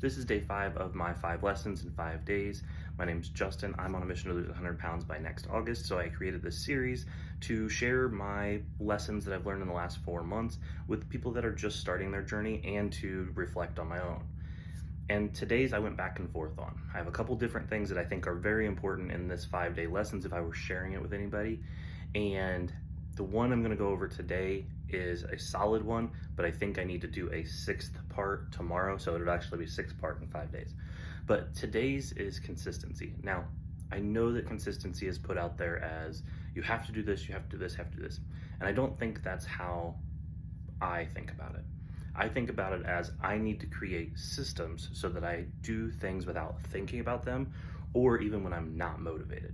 This is day 5 of my 5 lessons in 5 days. My name's Justin. I'm on a mission to lose 100 pounds by next August, so I created this series to share my lessons that I've learned in the last 4 months with people that are just starting their journey and to reflect on my own. And today's I went back and forth on. I have a couple different things that I think are very important in this 5-day lessons if I were sharing it with anybody. And the one I'm going to go over today is a solid one, but I think I need to do a 6th part tomorrow, so it would actually be 6 part in 5 days. But today's is consistency. Now, I know that consistency is put out there as you have to do this, you have to do this, you have to do this. And I don't think that's how I think about it. I think about it as I need to create systems so that I do things without thinking about them or even when I'm not motivated.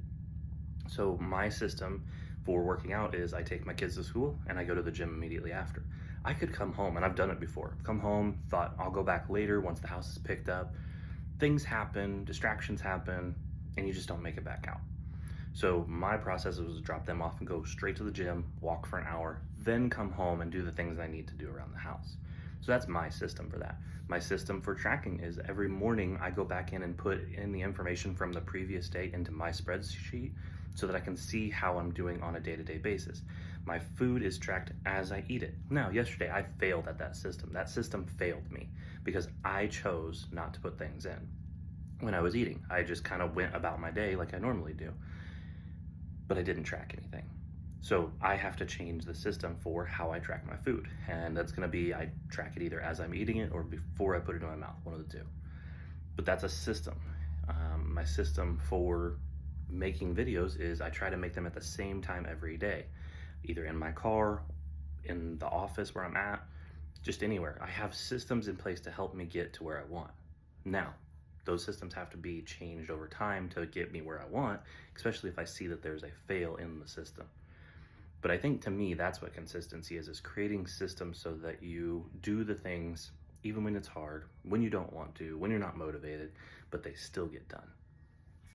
So my system for working out is I take my kids to school and I go to the gym immediately after. I could come home, and I've done it before. Come home, thought I'll go back later once the house is picked up. Things happen, distractions happen, and you just don't make it back out. So my process was to drop them off and go straight to the gym, walk for an hour, then come home and do the things I need to do around the house. So that's my system for that. My system for tracking is every morning I go back in and put in the information from the previous day into my spreadsheet so that I can see how I'm doing on a day-to-day basis. My food is tracked as I eat it. Now, yesterday I failed at that system. That system failed me because I chose not to put things in when I was eating. I just kind of went about my day like I normally do, but I didn't track anything. So I have to change the system for how I track my food. And that's gonna be, I track it either as I'm eating it or before I put it in my mouth, one of the two. But that's a system. My system for making videos is I try to make them at the same time every day, either in my car, in the office where I'm at, just anywhere. I have systems in place to help me get to where I want. Now, those systems have to be changed over time to get me where I want, especially if I see that there's a fail in the system. But I think to me, that's what consistency is creating systems so that you do the things even when it's hard, when you don't want to, when you're not motivated, but they still get done.